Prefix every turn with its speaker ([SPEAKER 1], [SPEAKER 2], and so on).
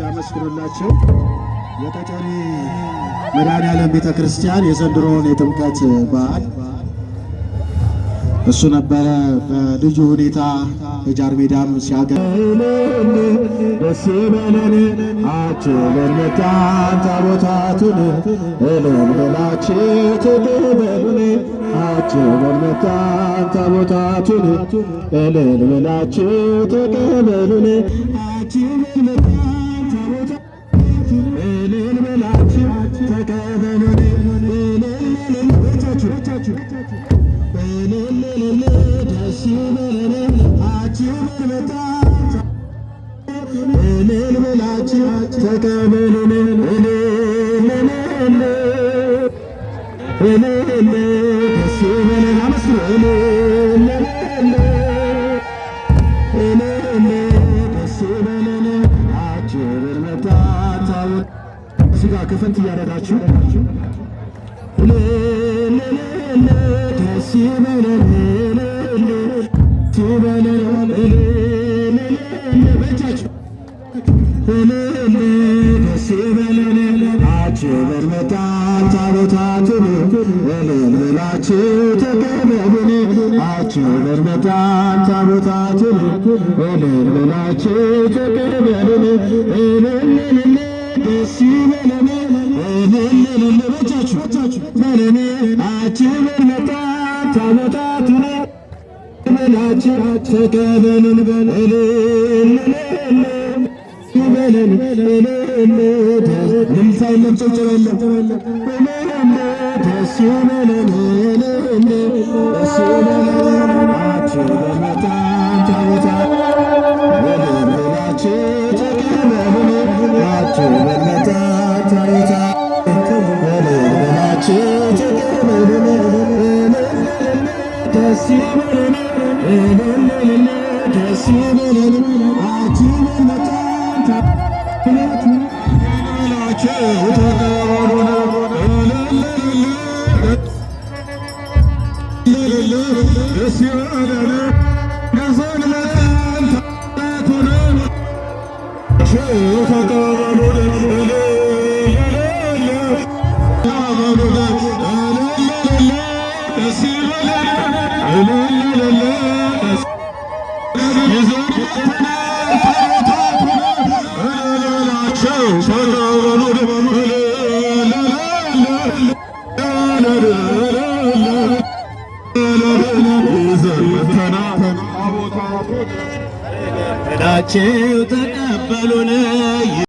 [SPEAKER 1] አመስግኑላቸው። የቀጨኔ መድኃኔዓለም ቤተ ክርስቲያን የዘንድሮውን የጥምቀት በዓል እሱ ነበረ በልዩ ሁኔታ የጃር ሜዳም ሲያገል ደስ ይበለን አችለን መጣን ታቦታቱን እልል ብላችሁ ተቀበሉን አችለን መጣን ታቦታቱን እልል ብላችሁ ተቀበሉን አችለን መጣን ታቦታቱን እልል ብላችሁ ተቀበሉን እልል ብቻችሁ ደስ ይበለን አችለን መጣን እልል ብላችሁ ተቀበሉን እልል ደስ ይበለን አመስግኑ እልል ደስ ይበለን አችለን መጣን ስጋ ክፈት እያደረጋችሁ ደስ ይበለን ደስ ይበለን አችለን መጣን ታቦታቱን እልል ብላችሁ ተቀበሉን አችለን መጣን ታቦታቱን እልል ብላችሁ ተቀበሉን እልል ደስ ይበለን እልል በጃችሁ በለን አችለን መጣን ታቦታቱን ብላችሁ ተቀበሉን እልል በለን ልልታ የለም ጭብጨባ የለም ደስ ይበለን ደስ ይበለን አችለን መጣን ታቦታቱን እልል ብላችሁ ተቀበሉን አችለን መጣን ታቦታቱን እልል ብላችሁ ተቀበሉን ደስ ይበለን ደስ ይበለን አችለን መጣን ታቦታቱን ብላችሁ ተቀበሉን ደስ ይበለን ተቀበሉን